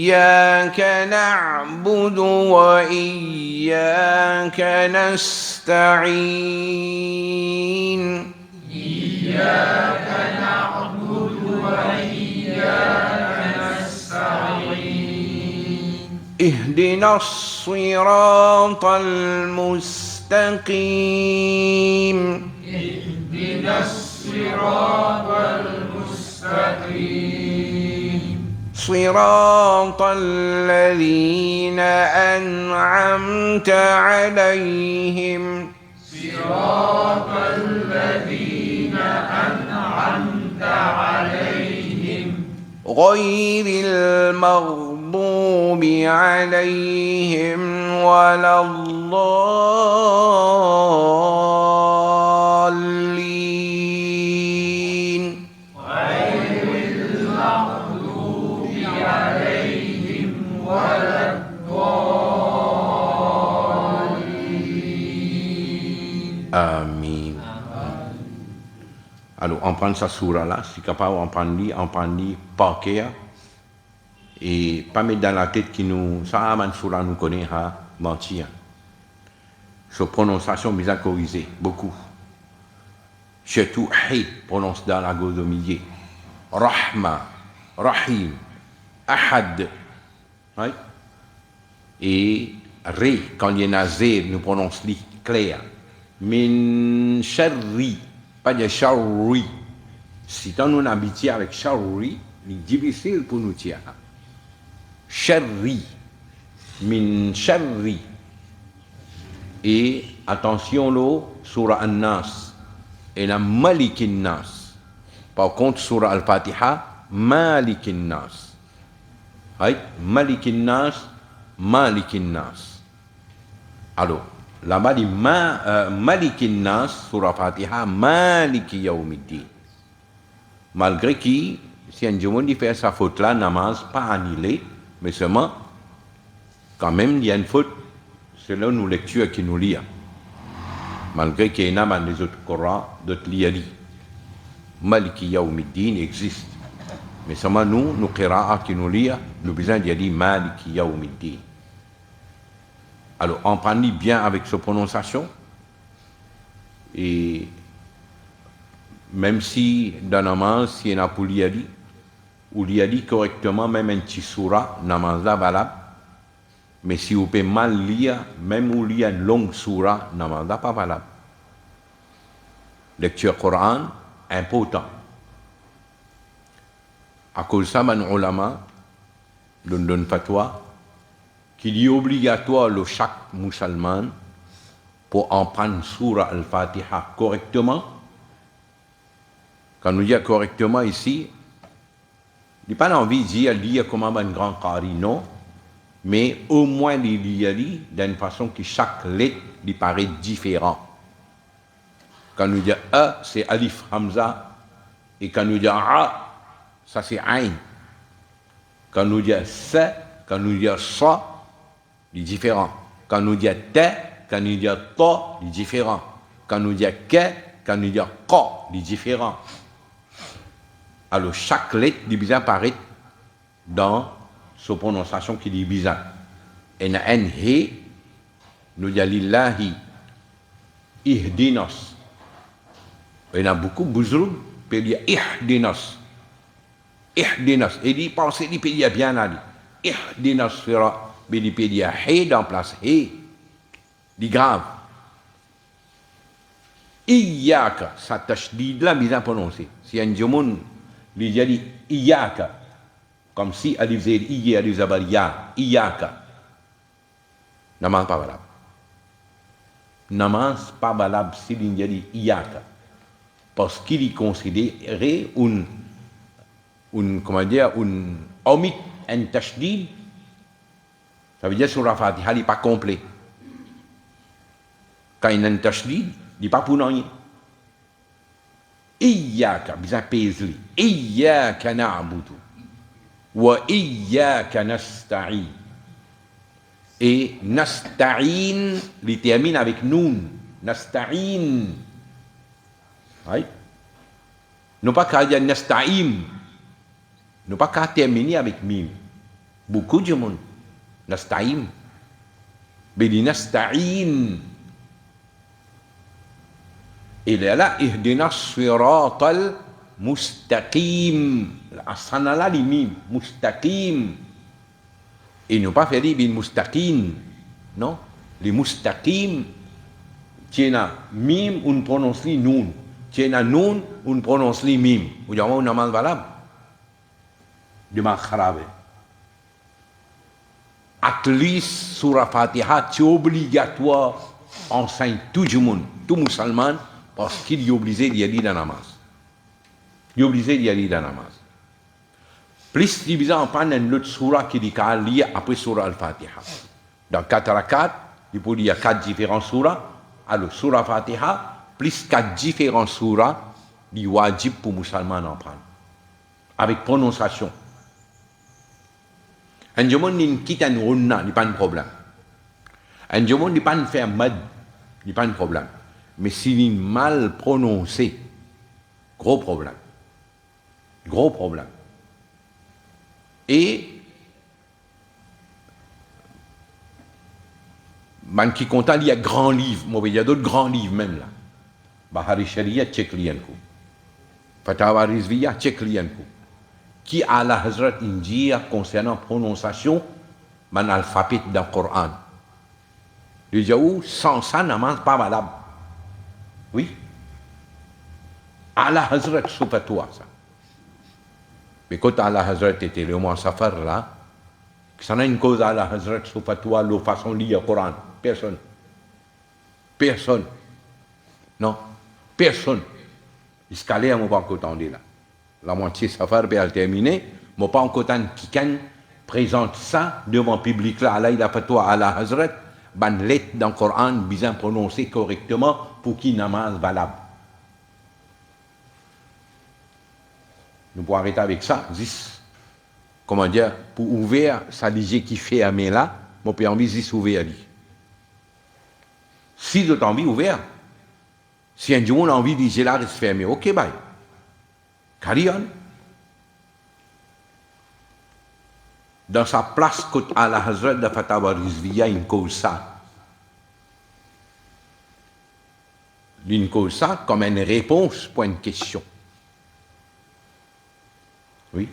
إياك نعبد وإياك نستعين إياك نعبد وإياك نستعين اهدنا الصراط المستقيم اهدنا الصراط المستقيم صراط الذين أنعمت عليهم صراط الذين أنعمت عليهم غير المغضوب عليهم ولا الضالين غير المغضوب عليهم ولا الضالين Amin. Alors, on prend sa sourate-là, si capable, on prend par cœur, et pas mettre dans la tête qui nous, ça, man sourate nous connaît, à mentir. Sa prononciation bien corrigée, beaucoup. Surtout, Hi, prononce dans la gauche au milieu. Rahma, Rahim, Ahad. Right? Et Ré, quand il y a Nazir, nous prononce clair. Min Sharri, pas de Sharri. Si on a habitué avec Sharri, c'est difficile pour nous dire. Sharri, Min Sharri. Et attention, là, Surah An-Nas, et la Malikin Nas. Par contre, Surah Al-Fatiha, Malikin Nas. Right? Malikin Nas, Malikin Nas. Alors, là-bas, dit Malikin Nas, Surah Fatiha, Maliki Yawmiddin. Malgré qui, si un jour on fait sa faute-là, namaz, pas annulé, mais seulement, quand même, il y a une faute, c'est là nos lectures qui nous lient. Malgré qu'il y en a dans les autres Corans, d'autres liés. Maliki Yawmiddin existe. Mais seulement nous, nos qira'a qui nous lient, nous besoin d'y dire Maliki Yawmiddin. Alors, on prend bien avec sa prononciation. Et même si dans namaz, si on a pour l'yadi, ou l'yadi correctement, même un petit surah, namaz là valable. Mais si vous pouvez mal lire, même ou lire une longue surah, namaz là pas valable. Lecture Coran, important. À cause de ça, man ulama, donne fatwa, qu'il est obligatoire le chaque musulman pour en prendre surah al-Fatiha correctement. Quand nous disons correctement ici, il n'y a pas envie de dire lire comme un grand qari, non, mais au moins il lire d'une façon que chaque lettre lui paraît différente. Quand nous disons A, c'est Alif Hamza, et quand nous disons A, ça c'est Ain. Quand nous disons Sa, quand nous disons Sa, il est différent. Quand nous disons Ta, quand nous disons Ta, il est différent. Quand nous disons Ka, quand nous disons Ka, il est différent. Alors chaque lettre est bizarre paraît dans sa prononciation qui est bizarre. Et dans un He, nous disons Lillahi, Ihdinas. Il y en a beaucoup, Bouzrou, peut dire Ihdinas. Ihdinas. Et il pense, il peut dire bien là. Ihdinas sera, mais il peut dire He dans place He. Il grave. Iyaka, ça tashdid là, bien prononcé. Si un jomon, il dit Iyaka, comme si Alif Zayd, Iye, Alif Zabar, Ya, Iyaka. Namaz pas valable. Namaz pas valable si il dit Iyaka. Parce qu'il est considéré comment dire, omit, un tashdid, ça veut dire sur la Fatiha, il n'est pas complet. Quand il y a un tashdid, il n'est pas pour rien. Iyaka, bien pèse-lui. Iyaka na'budu. Wa iyaka nasta'in. Et nasta'in, il termine avec noun. Nasta'in. Oui. Non pas qu'à dire nasta'im. Non pas qu'à terminer avec mim. Beaucoup de monde. Nasta'im. Bidi nasta'in. Et là, ihdina siratal mustaqim. Asana là, les mim. Mustaqim. Et ne pas faire des bin mustaqim. Non? Les mustaqim. Tiena mim, on prononce les nun. Tiena nun, on prononce les mim. Vous dites, on a mal valable. De mal kharabe. At least, surah Fatiha, c'est obligatoire, enseigne tout le monde, tout musulman, parce qu'il est obligé d'y aller dans la namaz. Il est obligé d'y aller dans la namaz. Plus divisé en pan une autre surah qui est liée après surah al-Fatiha. Dans 4 rakats, il y a 4 différents surahs. Alors, surah Fatiha, plus 4 différents surahs, il est wajib pour les musulmans en prendre. Avec prononciation. Un jour, il quitte un ronna, il n'y a pas de problème. Un jour, il n'y a pas de faire mad, il n'y a pas de problème. Mais s'il est mal prononcé, gros problème. Gros problème. Et, man qui compte, il y a grands livres, il y a d'autres grands livres même là. Bahari Sharia, check lienko. Fatawa Rizviya, check lienko. Qui a la Hazrat India concernant la prononciation de l'alphabet dans le Coran. Il dit, sans ça, namaz pas valable. Oui. À la Hazrat, c'est pas toi, ça. Mais quand à la Hazrat était le mois Safar là, ça n'a une cause à la Hazrat, c'est pas toi, la façon de lire le Coran. Personne. Personne. Non. Personne. Il se calait à mon pas entendre là. La moitié Safar peut terminer, mais pas encore tant quelqu'un présente ça devant le public là. Là, il a fait toi à la Hazrat, ban lettre dans le Coran, bien prononcé correctement pour qu'il namaz valable. Nous pouvons arrêter avec ça. Comment dire, pour ouvrir, ça dit qui fait à main là, mon père envie d'y ouvrir. Si vous avez envie ouvert, si un jour on a envie de dire là, reste fermé, ok, bye. Carry on. Dans sa place, côté à la Hazrat de Fatawa Rizviya, une cause ça. Une cause ça comme une réponse pour une question. Oui.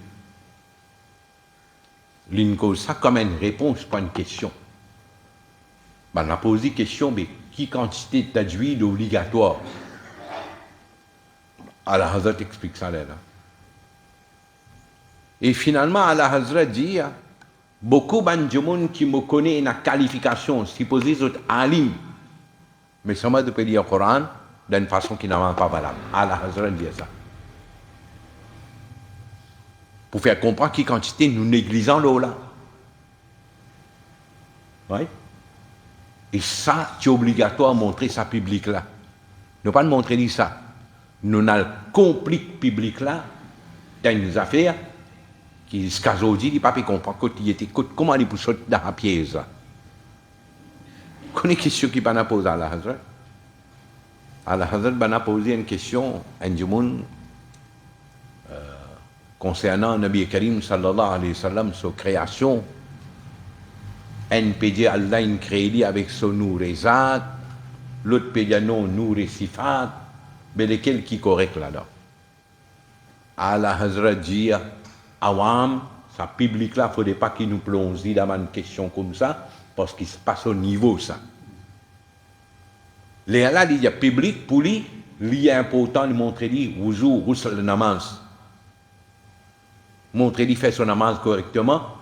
Une cause ça comme une réponse pour une question. Ben, on a posé la question, mais qui quantité de tajwid obligatoire? Allah Hazrat explique ça là. Et finalement, Allah Hazrat dit, beaucoup de gens qui me connaissent une qualification, supposé être alim, mais ça m'a de lire le Coran d'une façon qui n'est pas valable. Allah Hazrat dit ça. Pour faire comprendre qui quantité nous négligeons l'eau là. Oui. Et ça, c'est obligatoire de montrer ça public là. Ne pas montrer ça. Nous n'avons compliqué public là dans une affaire qui, ce cas aujourd'hui, il n'a pas pu comprendre comment il peut sortir dans la pièce. Vous connaissez une question qui va poser à la Hazrat? À la Hazrat va poser une question à un monde concernant Nabi Karim sallallahu alayhi wa sallam, sa création. Un peut dire Allah a créé avec son nour et zat, l'autre peut dire non, nour et sifat. Mais lequel qui est correct là-dedans? Allah Hazrat dit, Awam, ça public là, il ne faudrait pas qu'il nous plonge dans une question comme ça, parce qu'il se passe au niveau ça. Les Allah dit, public, pour lui, il est important de montrer lui, wuzu, roussel le namaz. Montrer lui, fait son namaz correctement,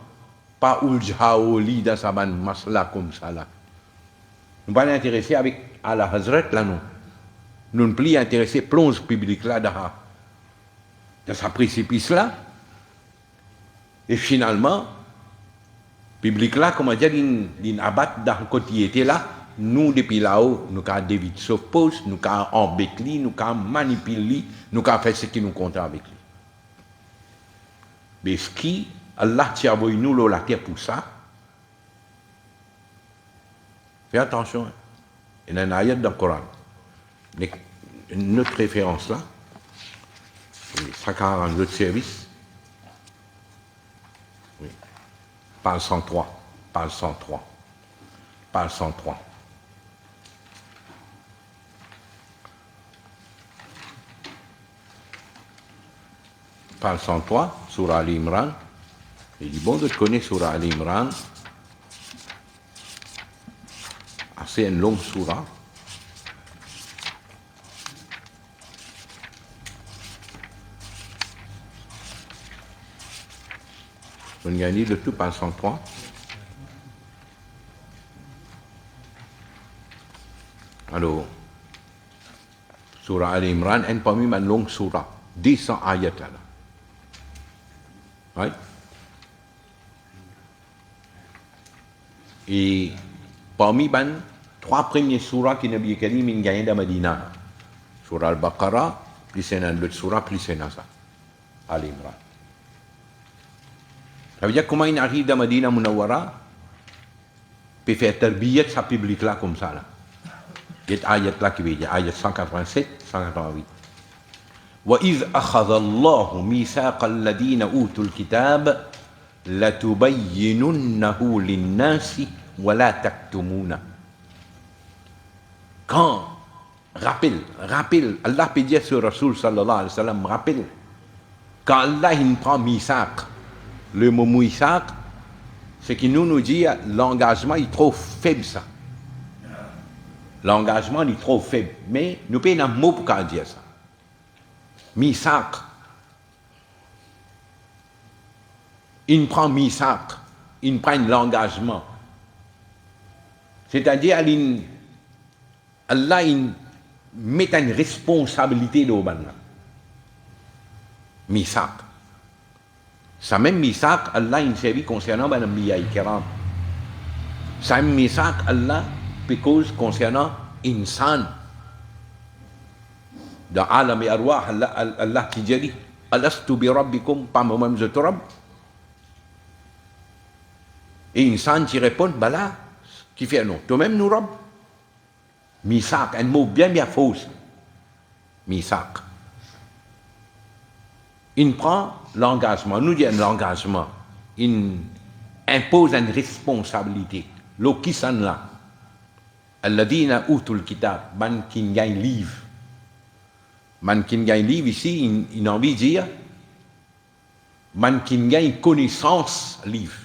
pas ouljaoli dans sa ban masla comme ça là. Nous ne sommes pas intéressés avec Allah Hazrat là, non. Nous ne sommes plus intéressés, plonge public là dans sa précipice là. Et finalement, public là, comment dire, il abat dans le côté était là. Nous, depuis là-haut, nous avons David s'oppose, nous avons embêté lui, nous avons manipulé lui, nous avons fait ce qui nous compte avec lui. Mais ce qui, Allah t'a envoyé nous la terre pour ça. Fais attention. Il y a un ayat dans le Coran. Notre référence là, ça a un autre service. Oui. Page 103. Page 103. Page 103. Page 103, Surah Al-Imran. Il dit, bon, de connaître Surah Al-Imran. C'est une longue surah. On y a dit le tout page 103. Alors, Surah Al-Imran est parmi une longue surah. 200 ayats là. Oui. Et parmi les 3 premiers surahs qui Nabi Karim a gagné dans Medina. Surah Al-Baqarah, plus c'est un autre surah, plus c'est ça. Al-Imran. Ça veut dire comment il arrive dans Medina Munawwara, puis faire tarbiyat sa public là comme ça là. Il y a ayat là qui veut dire, ayat 187, 188. وَإِذْ أَخَذَ اللَّهُ مِيثَاقَ الَّذِينَ أُوتُوا الْكِتَابَ لَتُبَيِّنُنَّهُ لِلنَّاسِ وَلَا تَكْتُمُونَ. Quand, rappelle, Allah peut dire sur Rasul sallallahu alayhi wa sallam, rappelle, quand Allah il prend misaq, le mot misaq, c'est qu'il nous dit l'engagement est trop faible ça. L'engagement est trop faible. Mais nous payons un mot pour dire ça. Misaq. Il prend misaq, il prend l'engagement. C'est-à-dire, Allah il met une responsabilité dans le banna. Misaq. Ça même misaq, Allah il servi concernant les Anbiya Kiram. Ça même misaq, Allah cause concernant insan. Dans Alam et Arwah, Allah qui dit Alastu bi rabbikum, pas moi-même je te rab. Et insan qui répond, bala, qui fait non, toi-même nous rab. Misaq, un mot bien faux. Misaq. Il prend l'engagement, nous disons l'engagement, il impose une responsabilité. Lo qui s'en là. Alladina utul kitab, man qui gagne livre. Man qui gagne livre ici, il a envie de dire, man qui gagne connaissance livre.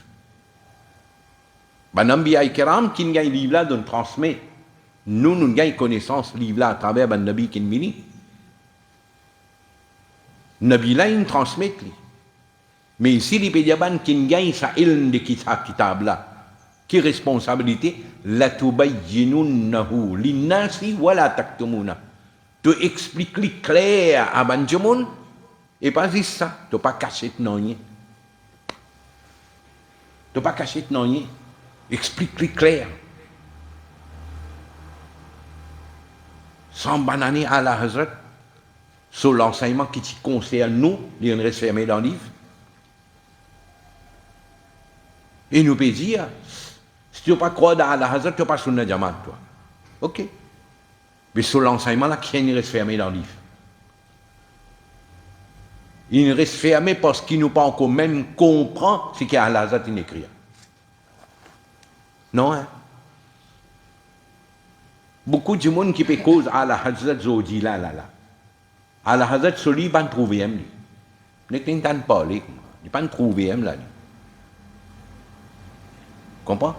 Man Anbiya Kiram qui gagne livre là, donc transmet. Nous gagnons connaissance livre là à travers le Nabi qui nous Nabi là, il transmet. Mais ici, les pédiaban qui gagnent sa ilm de kitab là, qui responsabilité, la tubayyinunnahu linnasi wa la taktumuna. Tu expliques clair à Banjamoun, et pas juste ça, tu pas caché de non. Tu pas caché de non. Explique clair. Sans bananer à la Hazrat, sur l'enseignement qui concerne nous, il reste fermé dans le livre. Et nous peut dire, si tu ne pas croire dans la Hazrat, tu n'as pas sur le Jamaat, toi. Ok. Mais sur l'enseignement, là, qui reste fermé dans le livre? Il reste fermé parce qu'il nous pas encore même comprend ce qu'il y a à la Hazrat in écrit. Non, hein? Beaucoup de monde qui peut cause à la Hazrat Zodi là. À la Hazrat Soli, il ne peut pas trouver. Il ne peut pas parler. Il ne peut pas trouver là. Comprends?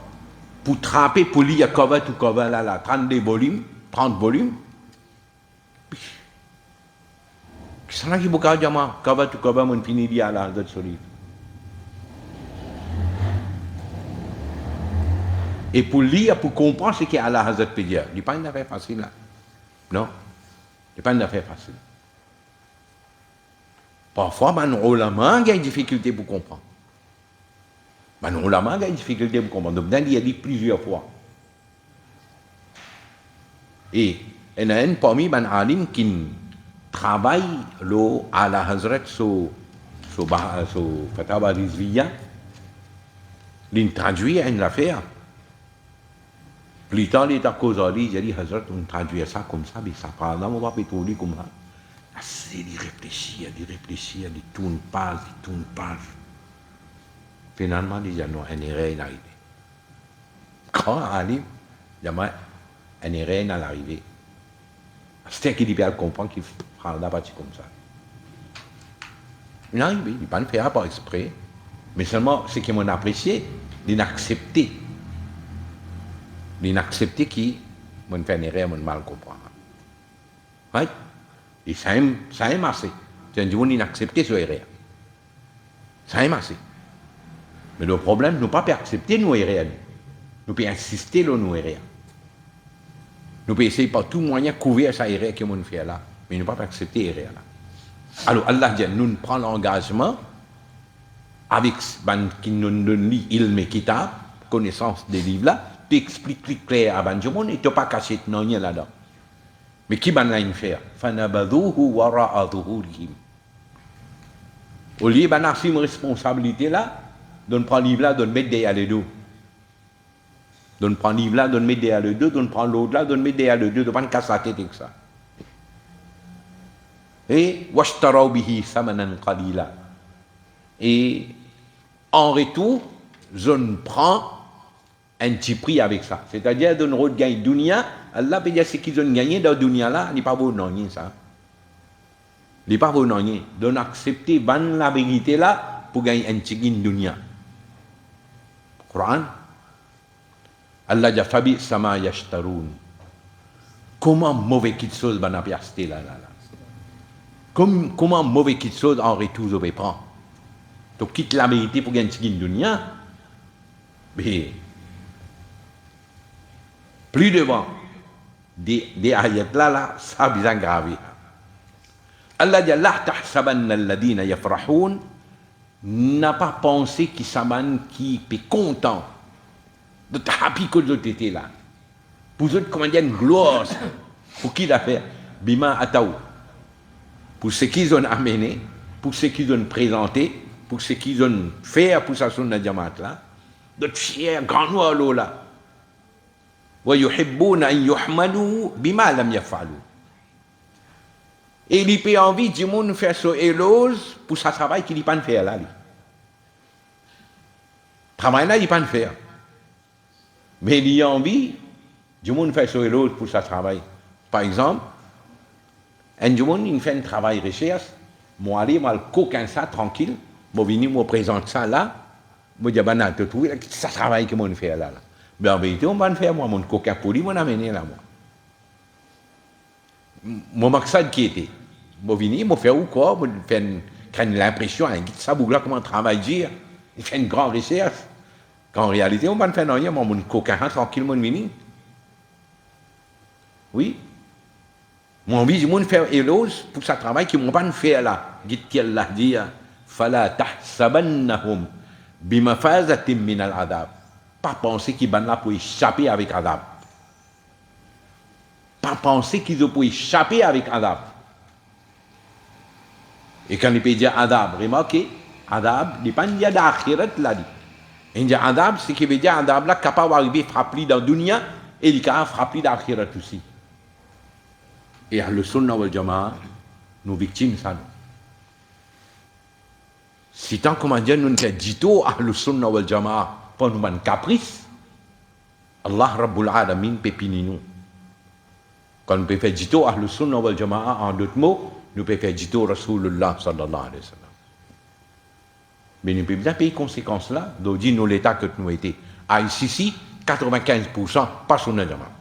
Pour trapper, pour lire cover to cover là, 32 volumes, 30 volumes. Qu'est-ce que vous avez dit? Cover to cover, on finit de à la Hazrat Soli. Et pour lire, pour comprendre ce qu'il y a à la Hazrat Pédia, il n'est pas une affaire facile là. Non, il n'est pas une affaire facile. Parfois, on a des difficultés pour comprendre. On a des difficultés pour comprendre. Donc, il y a dit plusieurs fois. Et il y a un parmi les alim qui travaille à la Hazrat sur Fatawa Rizviya, il traduit une affaire. Plus tard, il est à cause de lui, il a dit, Hazrat, on traduit ça comme ça, mais ça parle là, on va pas trouver comme ça. Il réfléchit, il tourne page. Finalement, il y a un erreur arrivé. Quand alim, il y a un erreur à l'arrivée. C'est qu'il bien comprendre qu'il fera la partie comme ça. Il arrive, il ne va pas le faire par exprès, mais seulement ce qui m'ont apprécié, l'inaccepter. L'inaccepter qui m'ont fait une erreur, m'ont mal comprendre. Oui? Et ça aime assez. C'est un jour inaccepté sur erreur. Ça aime assez. Mais le problème, nous ne pas accepter nos erreurs. Nous pouvons insister sur nos erreurs. Nous pouvons essayer par tout moyen de couvrir sa erreur que nous fait là. Mais nous ne pas accepter l'erreur là. Alors Allah dit, nous prenons l'engagement avec ce qui nous donne l'ilm et kitab, connaissance des livres là, tu expliques clair à Banjomon et tu n'as pas caché non rien là-dedans. Mais qui va nous faire? Fanabadouhu wara'a zuhurihim. Au lieu d'assumer une responsabilité là, de prendre le livre là, de mettre derrière les deux. De prendre le livre là, de mettre derrière les deux, de prendre l'autre là, de mettre derrière les deux, de ne pas casser la tête avec ça. Et washtaraw bihi samanan qalila. Et en retour, je prends un petit prix avec ça. C'est-à-dire, de nous gagner dunya, Allah peut dire ce qu'ils ont gagné dans la dunya là, il n'est pas bon non ça. Il n'est pas bon non rien. De accepter la vérité là pour gagner un petit dunya. Coran. Allah dit fabi sama yashtarun. Comment mauvais quelque chose va n'a acheter là. Comment mauvais quelque chose en retour je vais prendre. Donc quitte la vérité pour gagner un petit dunya. Mais plus devant des ayats là, ça a besoin gravé. Allah dit la tahsabanna alladhina yafrahun, n'a pas pensé qu'il s'amène qui est content de happy que vous étiez là. Pour eux, comment dire, une gloire. Pour qui l'a fait? Bima ataou. Pour ce qu'ils ont amené, pour ce qu'ils ont présenté, pour ce qu'ils ont fait pour sa sunna jamaat là, de fier grand noir là. Wa yuhibbuna an yuhmadu bima lam yaf'alu. Et il peut envie du monde faire son éloge pour sa travail qu'il n'a pas fait là. Travail là, il n'a pas faire. Mais il a envie du monde faire son éloge pour sa travail. Par exemple, un du monde, il fait un travail recherche, moi aller, moi le coquin ça tranquille, moi venir, moi présente ça là, moi dis ben tu trouves ça travail que moi fait là. Mais en vérité, on va faire moi mon coquin poli, moi amener là moi. Mon maksad qui était, moi venir, moi faire ou quoi, moi faire l'impression, un guide ça bougla comment travail dire, il fait une grande recherche. Qu'en réalité, on va faire rien, moi mon coquin tranquille, moi venir. Oui. Mon envie du monde faire éloge pour sa travail qui m'ont pas fait là. Guide qui Allah dit, fala tahsabannahum bimafazatin min al-adab. Pas penser qu'ils vont là pour échapper avec adab. Pas penser qu'ils ont pour échapper avec adab. Et quand il peut dire adab, remarquez, adab, il n'est pas dire d'akhirat là. Il dit adab, c'est qu'il veut dire adab là, capable d'arriver frapper dans la dunya et il est capable de frapper dans l'akhirat aussi. Et à le sunnah wal jama'a, nous victimes ça. Si tant comment dire, nous sommes dito à le sunnah wal jama'a, pas nous un caprice, Allah Rabbul Alamin pépini nous. Quand nous pouvons faire dito à le sunnah wal jama'a en d'autres mots, nous pouvons faire dito Rasulullah sallallahu alayhi wa sallam. Mais nous pouvons bien payer conséquences là, donc dire nous l'état que nous étions. À ici, 95% pas sunnah jama'a.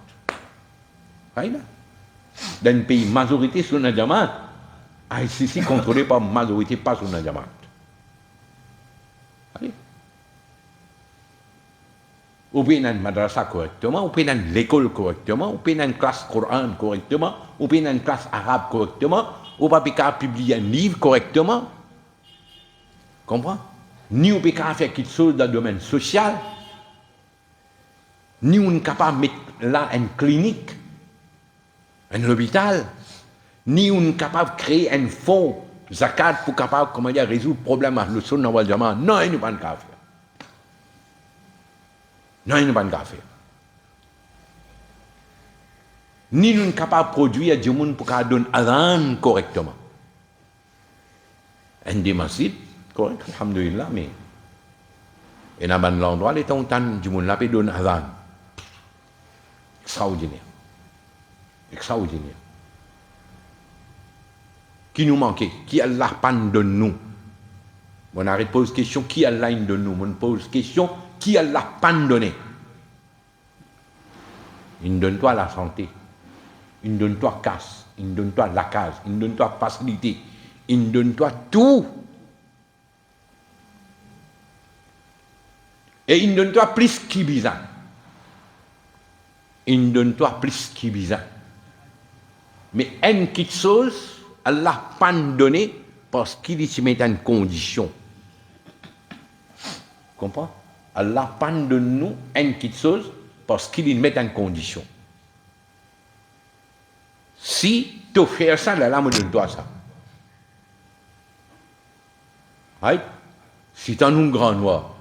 Voyez dans un pays majorité sunnah jama'a, à ici contrôlé par majorité pas sunnah jama'a. Allez. Ou bien dans une madrasa correctement, ou bien dans l'école correctement, ou bien dans une classe Coran correctement, ou bien dans une classe arabe correctement, ou bien publier un livre correctement. Comprends? Ni on peut faire quelque chose dans le domaine social, ni on est capable de mettre là une clinique, un hôpital, ni on est capable de créer un fonds zakat pour capable comment dire résoudre le problème avec le sunnah wal jama'a. Non, il n'est pas de faire. Non, il n'est pas de faire. Ni nous sommes capables de produire du monde pour qu'on donne adhan correctement. Un démassif, correct, alhamdulillah, mais Et dans l'endroit, les tontans du monde, là, ils donnent azan. Extraordinaire. Extraordinaire. Qui nous manquait? Qui Allah pan donne nous? On arrête de poser question, qui Allah donne nous? On pose question, qui Allah pan donné? Il donne toi la santé. Il donne toi casse. Il donne toi la case. Il donne toi facilité. Il donne toi tout. Et il donne toi plus qui bizarre. Il donne toi plus qui bizarre. Mais une petite chose, Allah pas donné parce qu'il se met en condition. Comprends? Allah pas donne nous une petite chose parce qu'il met en condition. Si tu fais ça, Allah me donne toi ça. Right? Si tu as un grand noir,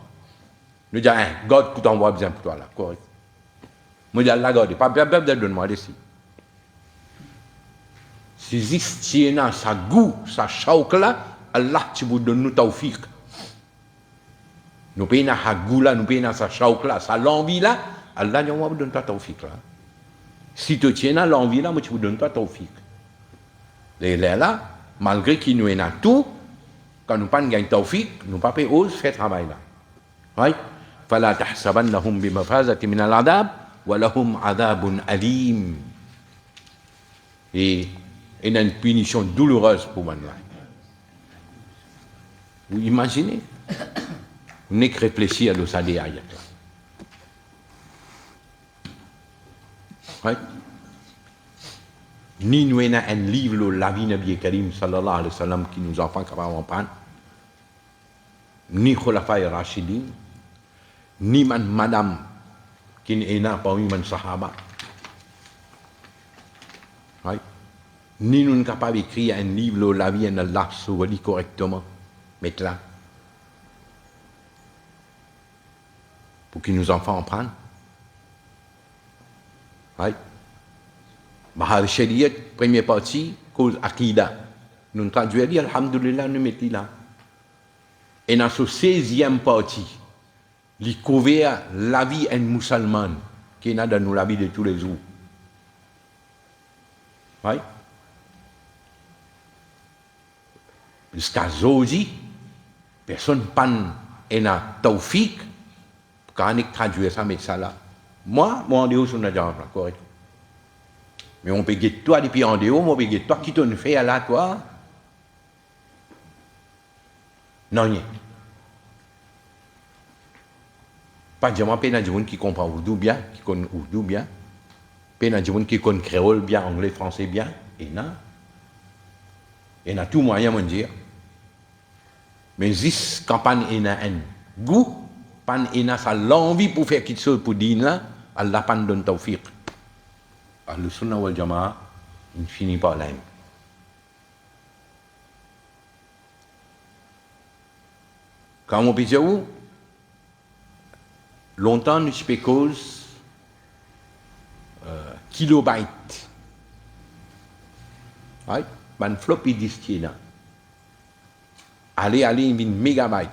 nous disons, God, tout envoie bien pour toi là, correct. Moi, je dis, Allah, God, pas bien de donner-moi ici. Si existe sa goût, sa chauk là, Allah, tu vous donnes nous tawfiq. Nous payons sa goût là, nous payons sa chauk là, sa l'envie là, Allah, nous vous donne toi tawfiq là. Si tu tiens à l'envie là, moi, tu vous donnes toi tawfiq. Et là, malgré qu'il nous a tout, quand nous pas gagnons tawfiq, nous pas ose faire travail là. Right? فلا تحسبنهم بمفازة من العذاب ولهم عذاب أليم. Et il y a une punition douloureuse pour moi. Vous imaginez? Vous n'avez que réfléchir à l'osade ayat. Right? Ni nous avons un livre, la vie de Nabi Karim sallallahu alayhi wa sallam, qui nous enfants capables de prendre, ni Khulafa et Rashidin, ni madame qui est là parmi les sahaba. Right? Ni nous sommes capables d'écrire un livre, la vie d'Allah, sur le correctement, mettre là, pour que nos enfants en prennent. Right? Bahar Shariat, première partie, cause Akida. Nous traduisons, alhamdulillah, nous mettons là. Et dans ce 16e partie, il couvert la vie d'un musulman qui est dans la vie de tous les jours. Oui? Jusqu'à aujourd'hui, personne n'a tawfiq pour qu'on traduise ça, mais ça là. Moi, on dit sur le correct. Mais on peut dire toi depuis en dehors, on peut dire toi qui t'en fais à là, toi. Non, rien. Pas de gens qui comprennent Oudou bien, qui connaissent Oudou bien. Pas de gens qui connaissent créole bien, anglais, français bien. Et non. Et n'a tout moyen de dire. Mais si campagne est un goût, pan est ça l'envie pour faire quelque chose pour dire là, Allah pan donne tawfiq. Le Sunnah wal Jama'a, il ne finit pas là. Quand on peut dire où, longtemps nous spécose kilobytes. Right? Ben floppy disk là. Allez, il vient mégabyte.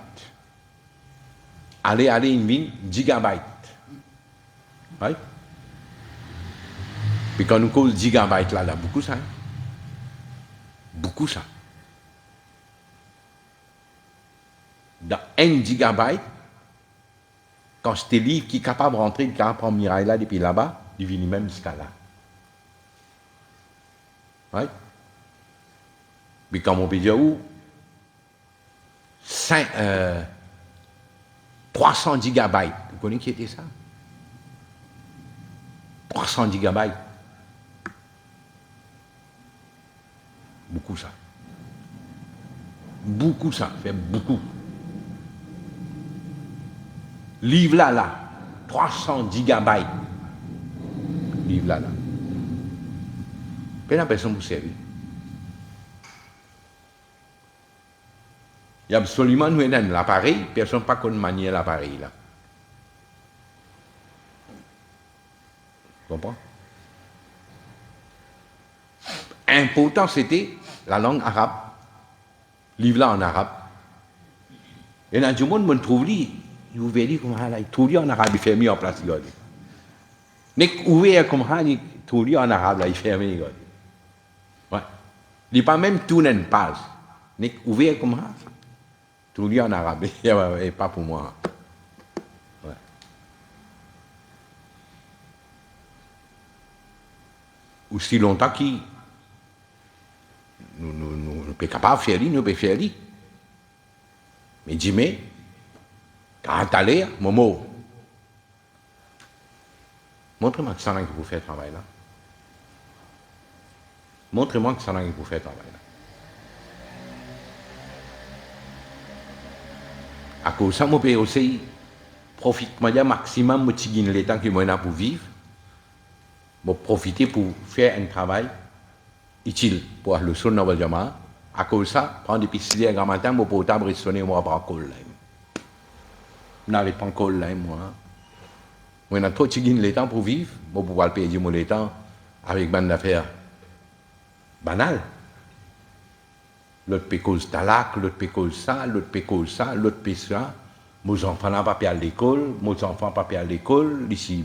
Allez, il vient gigabyte. Right? Puis quand nous cause gigabyte là, beaucoup ça. Beaucoup ça. Dans 1 gigabyte, quand je te livre qui est capable de rentrer, qui est capable de prendre Mirail là depuis là-bas, il vient même jusqu'à là. Right? Puis quand on peut dire où 300 gigabytes. Vous connaissez qui était ça? 300 gigabytes. Beaucoup ça. Beaucoup ça, fait beaucoup. Livre là, 300 gigabytes. Livre là. Quelle personne vous servir? Il y a absolument l'appareil, personne n'a pas qu'on manier l'appareil là. Tu comprends? Important c'était la langue arabe. Livre là en arabe. Et dans du monde, on trouve lui, ouvert comme ça, tout en arabe, il ferme en place, regardez. Nek ouvert comme ça, tout en arabe, là, il ferme, regardez. Ouais. Il n'est pas même tout une page. Nek ouvert comme ça, tout en arabe, et pas pour moi. Ouais. Aussi longtemps qu'il nous sommes capables de faire, nous pouvons faire. Mais dis-moi, quand tu allais, Momo, montre-moi que ça n'a pour faire le travail là. Montre-moi que ça n'a pour faire le travail là. À cause de ça, je peux aussi profiter du maximum de l'état que je pour vivre. Je profiter pour faire un travail utile pour le son de Jama. À cause de ça, prendre des piscines à grand matin, je peux pas rester moi par col là. Je n'arrive pas col là, moi. Moi, j'ai trop de temps pour vivre, je peux pouvoir payer mon temps avec une affaire banale. L'autre peut cause talac, l'autre peut cause ça, l'autre peut cause ça, l'autre peut ça. Mes enfants n'ont pas à l'école, mes enfants n'ont pas à l'école. Ici,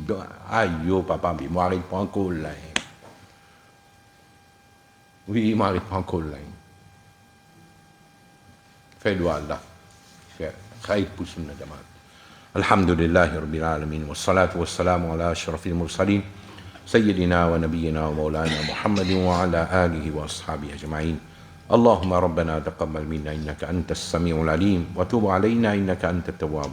aïe, yo, papa, mais moi, j'arrive pas en col là. Oui, moi, j'arrive pas en col là. Fais-le Allah. Fais pour ce que الحمد لله رب العالمين والصلاة والسلام على أشرف المرسلين سيدنا ونبينا ومولانا محمد وعلى آله وأصحابه أجمعين اللهم ربنا تقبل منا إنك أنت السميع العليم وتب علينا إنك أنت التواب